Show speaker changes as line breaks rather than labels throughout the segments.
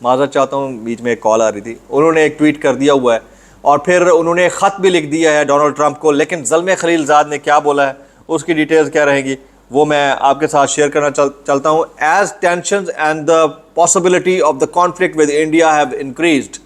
معذرت چاہتا ہوں بیچ میں ایک کال آ رہی تھی. انہوں نے ایک ٹویٹ کر دیا ہوا ہے اور پھر انہوں نے خط بھی لکھ دیا ہے ڈونلڈ ٹرمپ کو, لیکن زلمے خلیل زاد نے کیا بولا ہے اس کی ڈیٹیلز کیا رہیں گی وہ میں آپ کے ساتھ شیئر کرنا چلتا ہوں. As tensions and the possibility of the conflict with India have increased,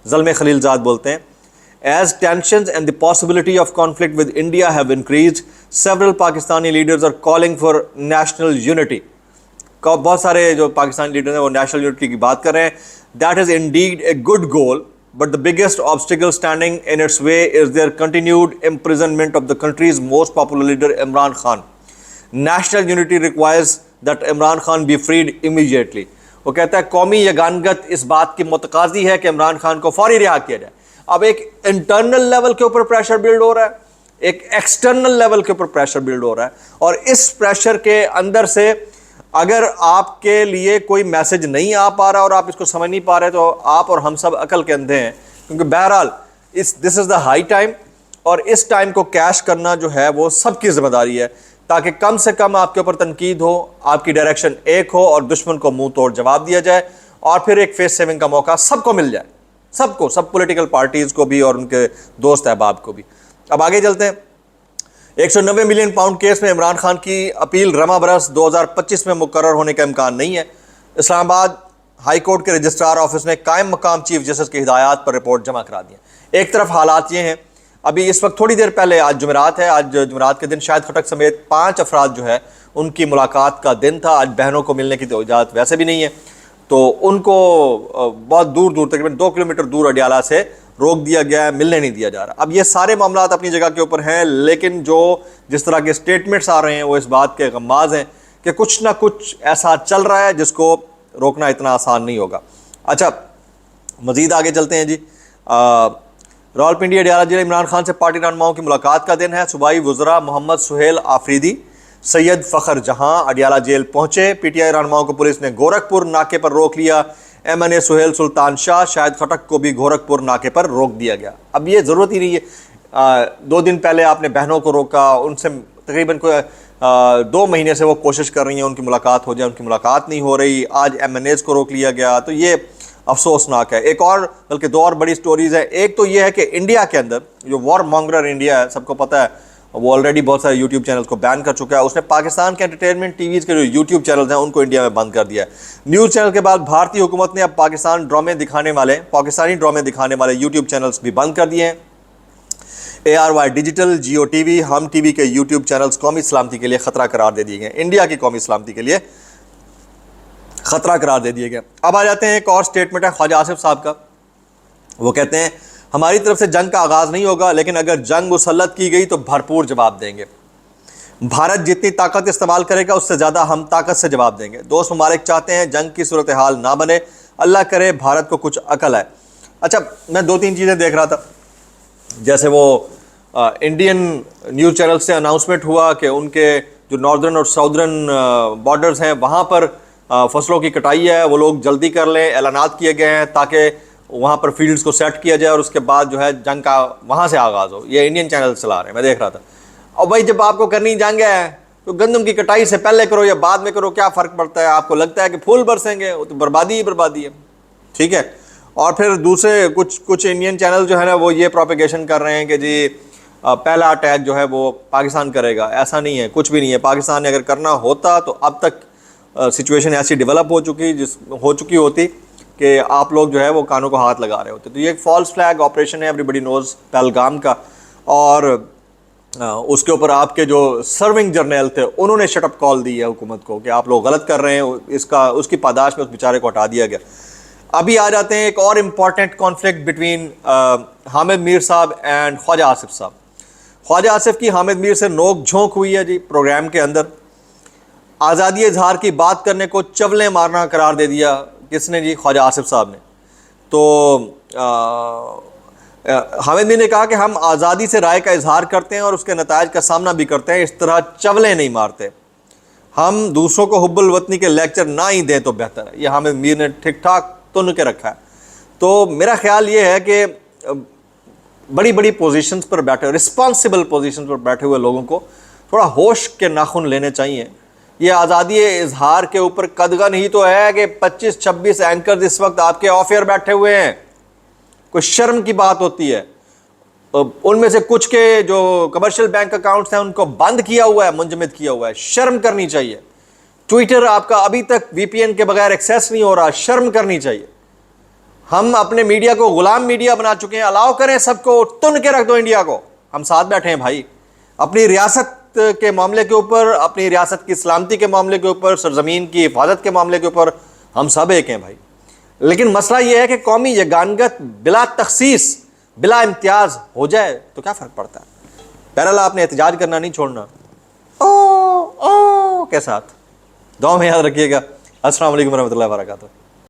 Zalmay Khalilzad بولتے ہیں, as tensions and the possibility of conflict with India have increased, several Pakistani leaders are calling for national unity. بہت سارے جو Pakistani leader ہیں وہ national unity کی بات کر رہے ہیں. That is indeed a good goal, but the biggest obstacle standing in its way is their continued imprisonment of the country's most popular leader Imran Khan. National unity requires that Imran Khan be freed immediately. وہ کہتا ہے قومی یگانگت اس بات کی متقاضی ہے کہ عمران خان کو فوری رہا کیا جائے. اب ایک انٹرنل لیول کے اوپر پریشر بلڈ ہو رہا ہے, ایک ایکسٹرنل لیول کے اوپر پریشر بلڈ ہو رہا ہے, اور اس پریشر کے اندر سے اگر آپ کے لیے کوئی میسج نہیں آ پا رہا اور آپ اس کو سمجھ نہیں پا رہے تو آپ اور ہم سب عقل کے اندھے ہیں, کیونکہ بہرحال دس از دا ہائی ٹائم, اور اس ٹائم کو کیش کرنا جو ہے وہ سب کی ذمہ داری ہے, تاکہ کم سے کم آپ کے اوپر تنقید ہو, آپ کی ڈائریکشن ایک ہو اور دشمن کو منہ توڑ جواب دیا جائے, اور پھر ایک فیس سیونگ کا موقع سب کو مل جائے, سب کو, سب پولیٹیکل پارٹیز کو بھی اور ان کے دوست احباب کو بھی. اب آگے چلتے ہیں. 190 ملین پاؤنڈ کیس میں عمران خان کی اپیل رواں برس 2025 میں مقرر ہونے کا امکان نہیں ہے. اسلام آباد ہائی کورٹ کے رجسٹرار آفس نے قائم مقام چیف جسٹس کی ہدایات پر رپورٹ جمع کرا دی ہے. ایک طرف حالات یہ ہیں, ابھی اس وقت تھوڑی دیر پہلے, آج جمعرات ہے, آج جمعرات کے دن شاہد خٹک سمیت 5 افراد جو ہے ان کی ملاقات کا دن تھا. آج بہنوں کو ملنے کی تو اجازت ویسے بھی نہیں ہے, تو ان کو بہت دور دور تقریباً 2 کلومیٹر دور اڈیالہ سے روک دیا گیا ہے, ملنے نہیں دیا جا رہا. اب یہ سارے معاملات اپنی جگہ کے اوپر ہیں, لیکن جس طرح کے سٹیٹمنٹس آ رہے ہیں وہ اس بات کے غماز ہیں کہ کچھ نہ کچھ ایسا چل رہا ہے جس کو روکنا اتنا آسان نہیں ہوگا. اچھا مزید آگے چلتے ہیں جی. راولپنڈی اڈیالہ ضلع عمران خان سے پارٹی رہنماؤں کی ملاقات کا دن ہے. صوبائی وزراء محمد سہیل آفریدی, سید فخر جہاں اڈیالہ جیل پہنچے. پی ٹی آئی رہنماؤں کو پولیس نے گورکھپور ناکے پر روک لیا. ایم این اے سہیل سلطان شاہ شاہد خٹک کو بھی گورکھپور ناکے پر روک دیا گیا. اب یہ ضرورت ہی نہیں ہے, 2 دن پہلے آپ نے بہنوں کو روکا, ان سے تقریباً 2 مہینے سے وہ کوشش کر رہی ہیں ان کی ملاقات ہو جائے, ان کی ملاقات نہیں ہو رہی. آج ایم این ایز کو روک لیا گیا, تو یہ افسوسناک ہے. ایک اور بلکہ 2 اور بڑی سٹوریز ہیں. ایک تو یہ ہے کہ انڈیا کے اندر جو وار مانگرر انڈیا ہے, سب کو پتہ ہے, وہ آلریڈی بہت سارے یوٹیوب چینلز کو بین کر چکا ہے. اس نے پاکستان کے انٹرٹینمنٹ ٹی ویز کے جو یوٹیوب چینلز ہیں ان کو انڈیا میں بند کر دیا ہے. نیوز چینل کے بعد بھارتی حکومت نے اب پاکستانی ڈرامے دکھانے والے یوٹیوب چینلز بھی بند کر دیے ہیں. ARY digital, Geo T V, Hum T وی کے یوٹیوب چینلز قومی سلامتی کے لیے خطرہ قرار دے دیے گئے. انڈیا کی قومی سلامتی کے لیے خطرہ قرار دے دیے گئے. اب آ جاتے ہیں ایک اور سٹیٹمنٹ ہے خواجہ آصف صاحب کا. وہ کہتے ہیں ہماری طرف سے جنگ کا آغاز نہیں ہوگا, لیکن اگر جنگ مسلط کی گئی تو بھرپور جواب دیں گے. بھارت جتنی طاقت استعمال کرے گا اس سے زیادہ ہم طاقت سے جواب دیں گے. دوست ممالک چاہتے ہیں جنگ کی صورتحال نہ بنے, اللہ کرے بھارت کو کچھ عقل ہے. اچھا میں 2-3 چیزیں دیکھ رہا تھا, جیسے وہ انڈین نیوز چینل سے اناؤنسمنٹ ہوا کہ ان کے جو ناردرن اور ساؤدرن بارڈرز ہیں وہاں پر فصلوں کی کٹائی ہے, وہ لوگ جلدی کر لیں. اعلانات کیے گئے ہیں تاکہ وہاں پر فیلڈز کو سیٹ کیا جائے اور اس کے بعد جو ہے جنگ کا وہاں سے آغاز ہو. یہ انڈین چینل چلا رہے ہیں, میں دیکھ رہا تھا. اور بھائی جب آپ کو کرنی جنگ ہے تو گندم کی کٹائی سے پہلے کرو یا بعد میں کرو, کیا فرق پڑتا ہے؟ آپ کو لگتا ہے کہ پھول برسیں گے, وہ تو بربادی ہی بربادی ہے. ٹھیک ہے. اور پھر دوسرے کچھ انڈین چینل جو ہے نا وہ یہ پروپیگیشن کر رہے ہیں کہ جی پہلا اٹیک جو ہے وہ پاکستان کرے گا. ایسا نہیں ہے, کچھ بھی نہیں ہے. پاکستان نے اگر کرنا ہوتا تو اب تک سچویشن ایسی ڈیولپ ہو چکی ہوتی کہ آپ لوگ جو ہے وہ کانوں کو ہاتھ لگا رہے ہوتے. تو یہ ایک فالس فلیگ آپریشن ہے, ایوری بڈی نوز پہلگام کا. اور اس کے اوپر آپ کے جو سرونگ جرنیل تھے انہوں نے شٹ اپ کال دی ہے حکومت کو کہ آپ لوگ غلط کر رہے ہیں. اس کی پاداش میں اس بیچارے کو ہٹا دیا گیا. ابھی آ جاتے ہیں ایک اور امپورٹنٹ کانفلکٹ بٹوین حامد میر صاحب اینڈ خواجہ آصف صاحب. خواجہ آصف کی حامد میر سے نوک جھونک ہوئی ہے جی پروگرام کے اندر. آزادی اظہار کی بات کرنے کو چولیں مارنا قرار دے دیا. کس نے جی؟ خواجہ آصف صاحب نے. تو حامد میر نے کہا کہ ہم آزادی سے رائے کا اظہار کرتے ہیں اور اس کے نتائج کا سامنا بھی کرتے ہیں, اس طرح چولیں نہیں مارتے. ہم دوسروں کو حب الوطنی کے لیکچر نہ ہی دیں تو بہتر ہے. یہ حامد میر نے ٹھیک ٹھاک تن کے رکھا ہے. تو میرا خیال یہ ہے کہ بڑی بڑی پوزیشنز پر بیٹھے, رسپانسبل پوزیشنز پر بیٹھے ہوئے لوگوں کو تھوڑا ہوش کے ناخن لینے چاہیے یہ آزادی اظہار کے اوپر قدغن ہی تو ہے کہ 25-26 اینکرز اس وقت آپ کے آف ایئر بیٹھے ہوئے ہیں. کوئی شرم کی بات ہوتی ہے. ان میں سے کچھ کے جو کمرشل بینک اکاؤنٹس ہیں ان کو بند کیا ہوا ہے, منجمد کیا ہوا ہے. شرم کرنی چاہیے. ٹویٹر آپ کا ابھی تک وی پی این کے بغیر ایکسیس نہیں ہو رہا. شرم کرنی چاہیے. ہم اپنے میڈیا کو غلام میڈیا بنا چکے ہیں. الاؤ کریں سب کو, تن کے رکھ دو انڈیا کو. ہم ساتھ بیٹھے ہیں بھائی. اپنی ریاست کے معاملے کے اوپر, اپنی ریاست کی سلامتی کے معاملے کے اوپر, سرزمین کی حفاظت کے معاملے کے اوپر ہم سب ایک ہیں بھائی. لیکن مسئلہ یہ ہے کہ قومی یگانگت بلا تخصیص, بلا امتیاز ہو جائے تو کیا فرق پڑتا ہے. بہرحال آپ نے احتجاج کرنا نہیں چھوڑنا او کے ساتھ. دعا میں یاد رکھیے گا. السلام علیکم ورحمۃ اللہ وبرکاتہ.